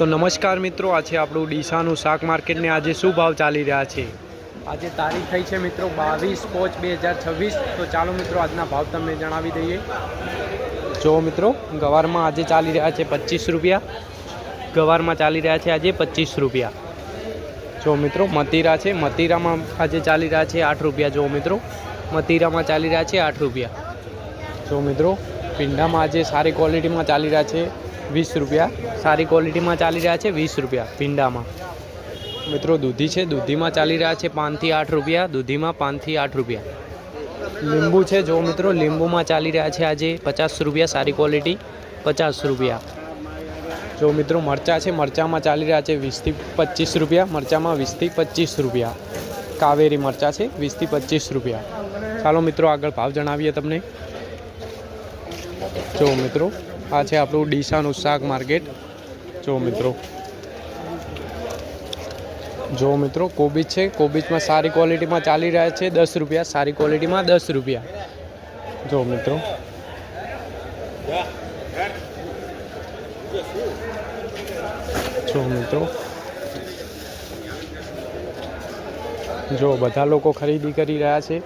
तो नमस्कार मित्रों, आज આપણું ડીસાનું શાક માર્કેટને આજે શું ભાવ ચાલી રહ્યા છે। આજે તારીખ થઈ છે મિત્રો 22/5/2026। તો ચાલો મિત્રો આજના ભાવ તમને જણાવી દઈએ। જો મિત્રો ગવારમાં આજે ચાલી રહ્યા છે 25 રૂપિયા। ગવારમાં ચાલી રહ્યા છે આજે 25 રૂપિયા। જો મિત્રો મતીરા છે, મતીરામાં આજે ચાલી રહ્યા છે 8 રૂપિયા। જો મિત્રો મતીરામાં ચાલી રહ્યા છે 8 રૂપિયા। જો મિત્રો પીંડામાં આજે સારી ક્વોલિટીમાં ચાલી રહ્યા છે 20 રૂપિયા। सारी क्वॉलिटी में चाली रहा है 20 रुपया पींडा में। मित्रों दूधी है, दूधी में चाली रहा है 5 થી 8 रुपया। दूधी में 5 થી 8 रुपया। लींबू है, जो मित्रों लींबू में चाली रहा है आज 50 रुपया। सारी क्वॉलिटी 50 रुपया। जो मित्रों मरचा है, मरचा में चाली रहा है 20 થી 25 रुपया। मरचा में 20 થી 25 रुपया। कावेरी मरचा है 20 થી 25 रुपया। चलो मित्रों आगे भाव जणावीए तमने। जो मित्रों आ है आपणुं डीसानुं शाक मार्केट। जो मित्रों कोबीज है, कोबीज में सारी क्वॉलिटी में चाली रहा है 10 रुपया। सारी क्वॉलिटी में 10 रुपया। जो मित्रों जो बधा लोग खरीदी करी रहा है।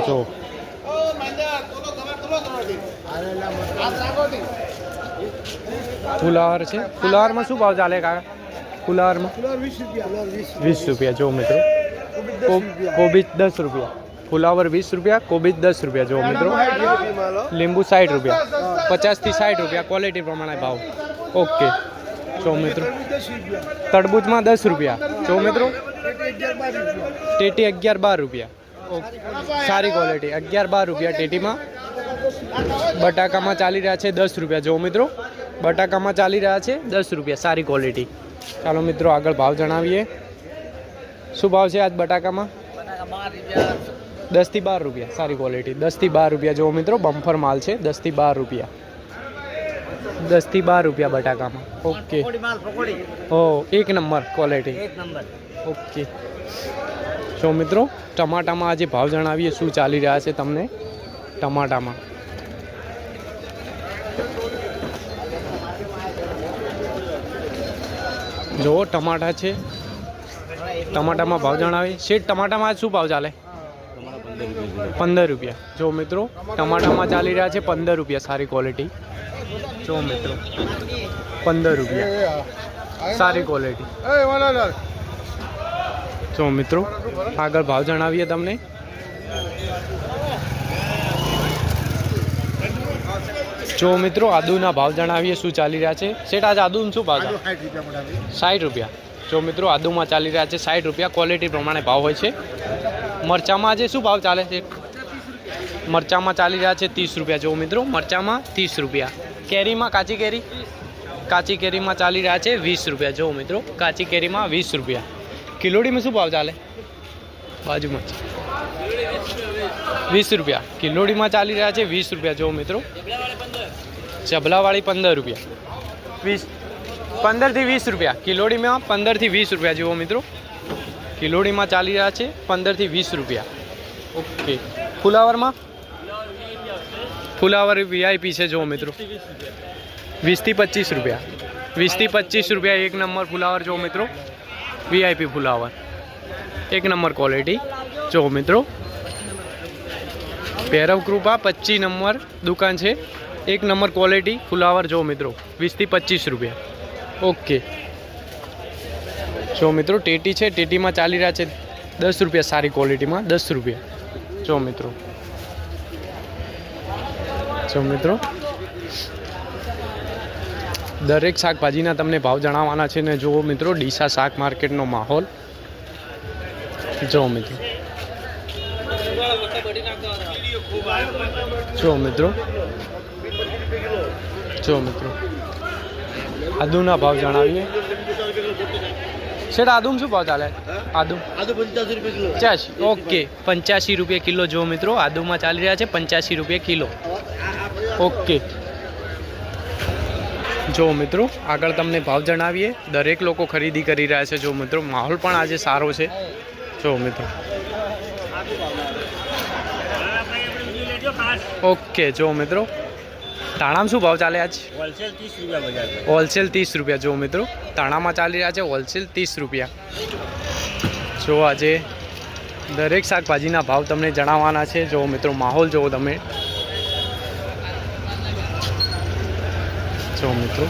जो फुलावर है, फुलावर में शू भाव चाले काका? फुलावर में 20 रुपया। जो मित्रों कोबीज 10 रुपया। फुलावर 20 रुपया, कोबीज 10 रुपया। जो मित्रों लींबू 60 रुपया। 50 થી 60 रुपया क्वॉलिटी प्रमाणे भाव। ओके। जो मित्रों तरबूज में 10 रुपया। जो मित्रों टेटी 11-12 रुपया। सारी क्वॉलिटी 11-12 रुपया टेटी में। बटाका में चाली रहा है 10 रुपया। जो मित्रों बटाका में चाली रहा है 10 रुपया। सारी क्वॉलिटी। चलो मित्रों आगे भाव जणावीए। शू भाव है आज बटाका में? 10 થી 12 रुपया। सारी क्वॉलिटी 10 થી 12 रुपया। जो मित्रों बम्पर माल है 10 થી 12 रुपया। 10 થી 12 रुपया बटाका में। ओके। ओ एक नंबर क्वॉलिटी। ओके। जो मित्रों टमाटा में आज भाव जणावीए शू चाली रहा है तमने। टमाटा में जो टमाटा है, टमाटा में भाव जणावे। शेठ टमाटा में आज शू भाव चाले? 15 रुपया। जो मित्रों टमाटा में चाली रहा है 15 रुपया। सारी क्वॉलिटी। जो मित्रों 15 रुपया। सारी क्वॉलिटी। जो मित्रों आगे भाव जणावीए तमने। जो मित्रों आदूना भाव जणावीए शू चाली रहा है। सेठ आज आदू शू भाव? 60 रुपया। जो मित्रों आदू में चाली रहा है 60 रुपया। क्वॉलिटी प्रमाणे भाव होय छे। मरचा में आज शू भाव चाले छे? मरचा में चाली रहा है 30 रुपया। जो मित्रों मरचा में 30 रुपया। केरी में काची केरी, काची केरी में चाली रहा है 20 रुपया। जो मित्रों काची केरी में 20 रुपया। किलोड़ी में शू भाव चाले? बाजू में 20 रुपया। किलोड़ी में चाली रहा है 20 रुपया। जो मित्रों चबलावाड़ी 15 रुपया। 15 થી 20 रुपया। किलोड़ी में 15 થી 20 रुपया। जो मित्रों किलोड़ी में चाली रहा है 15 થી 20 रुपया। ओके। फुलावर में फुलावर वीआईपी है। जो मित्रों 20 થી 25 रुपया। 20 થી 25 रुपया एक नंबर फुलावर। जो मित्रों वीआईपी फुलावर एक नंबर क्वॉलिटी। जो मित्रों भैरव कृपा 25 नंबर दुकान है। एक नंबर क्वॉलिटी फुलावर। जो मित्रों 20 થી 25 रुपया। ओके। जो मित्रों टेटी है, टेटी में चाली रहा है 10 रुपया। सारी क्वॉलिटी में 10 रुपया। जो मित्रों दरेक शाकभाजीना तमने भाव जणाववाना छे ने। जो मित्रों डीसा शाक मार्केटनो माहोल। जो मित्रों आदूना भाव जणावीए। सेठ आदू में शू भाव चाले? आदू 85 रुपये किलो। 85। ओके 85 रुपये किलो। जो मित्रों आदू में चाली रहा है 85 रुपये किलो। ओके। जो मित्रों आगे तमने भाव जणावीए। दरेक लोग खरीदी करी रहा है। जो मित्रों माहौल पण आज सारो है। जो मित्रों ओके। जो मित्रों ધાણામાં શું ભાવ ચાલે આજ? હોલસેલ 30 રૂપિયા બજાર પર. હોલસેલ 30 રૂપિયા જો મિત્રો ધાણામાં ચાલી રહ્યા છે હોલસેલ 30 રૂપિયા. જો આજે દરેક શાકભાજીના ભાવ તમને જણાવવાના છે. જો મિત્રો માહોલ જુઓ તમે. જો મિત્રો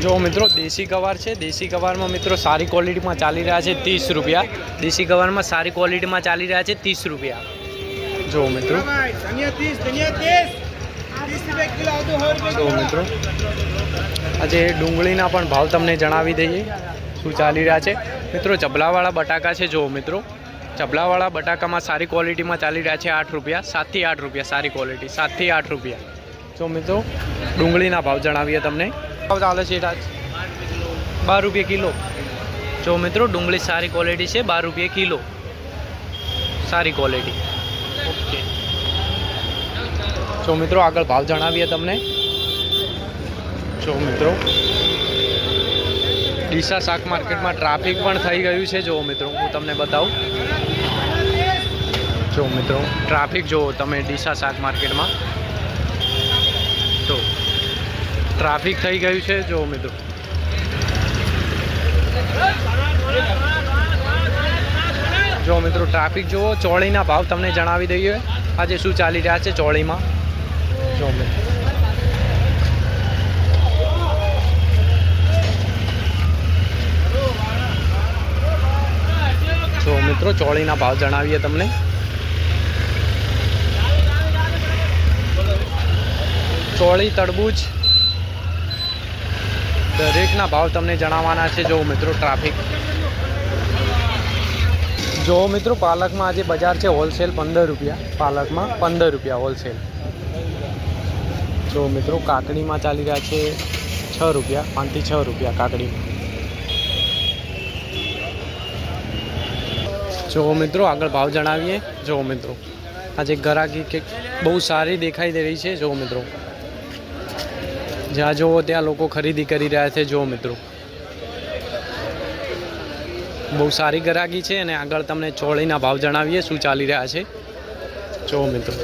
જો મિત્રો દેશી ગવાર છે. દેશી ગવારમાં મિત્રો સારી ક્વોલિટીમાં ચાલી રહ્યા છે 30 રૂપિયા. દેશી ગવારમાં સારી ક્વોલિટીમાં ચાલી રહ્યા છે 30 રૂપિયા. જો મિત્રો જો મિત્રો આજે ડુંગળીના પણ ભાવ તમને જણાવી દઈએ શું ચાલી રહ્યા છે. મિત્રો ચબલાવાળા બટાકા છે. જો મિત્રો ચબલાવાળા બટાકામાં સારી ક્વોલિટીમાં ચાલી રહ્યા છે 8 રૂપિયા. 7 થી 8 રૂપિયા સારી ક્વોલિટી 7 થી 8 રૂપિયા. જો મિત્રો ડુંગળીના ભાવ જણાવીએ તમને. ભાવ ચાલે છે 12 રૂપિયા કિલો. જો મિત્રો ડુંગળી સારી ક્વોલિટી છે 12 રૂપિયા કિલો સારી ક્વોલિટી. ઓકે જો મિત્રો આગળ ભાવ જણાવીએ તમને. જો મિત્રો ડીસા શાક માર્કેટમાં ટ્રાફિક પણ થઈ ગયું છે. જો મિત્રો હું તમને બતાવું. જો મિત્રો ટ્રાફિક જુઓ તમે ડીસા શાક માર્કેટમાં. તો ટ્રાફિક થઈ ગયું છે. જો મિત્રો જો મિત્રો ટ્રાફિક જુઓ. ચોળીના ભાવ તમને જણાવી દઈએ આજે શું ચાલી રહ્યા છે ચોળીમાં. જો મિત્રો જો મિત્રો ચોળીના ભાવ જણાવીએ તમને. ચોળી તરબૂચ દરેકના ભાવ તમને જણાવવાના છે. જો મિત્રો ટ્રાફિક જો મિત્રો પાલકમાં આજે બજાર છે હોલસેલ 15 રૂપિયા. પાલકમાં 15 રૂપિયા હોલસેલ. જો મિત્રો કાકડીમાં ચાલી રહ્યા છે 6 રૂપિયા. 5 થી 6 રૂપિયા કાકડીમાં. જો મિત્રો આગળ ભાવ જણાવીએ. જો મિત્રો આજે ગરાકી કે બહુ સારી દેખાઈ દે રહી છે. જો મિત્રો જ્યાં જુઓ ત્યાં લોકો ખરીદી કરી રહ્યા છે. જો મિત્રો બહુ સારી ગરાકી છે. અને આગળ તમને ચોળીના ભાવ જણાવીએ શું ચાલી રહ્યા છે. જો મિત્રો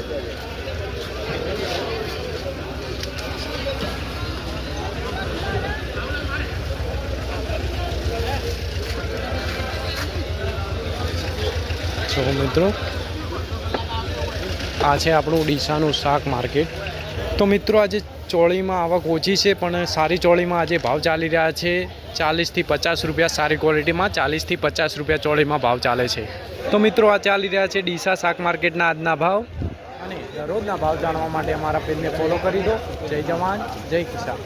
જો મિત્રો આ છે આપણું ડીસાનું શાક માર્કેટ. તો મિત્રો આજે ચોળીમાં આવક ઓછી છે પણ સારી ચોળીમાં આજે ભાવ ચાલી રહ્યા છે 40 થી 50 રૂપિયા. સારી ક્વોલિટીમાં 40 થી 50 રૂપિયા ચોળીમાં ભાવ ચાલે છે. તો મિત્રો આ ચાલી રહ્યા છે ડીસા શાક માર્કેટના આજના ભાવ. અને દરરોજના ભાવ જાણવા માટે અમારા પેજને ફોલો કરી દો. જય જવાન જય કિસાન.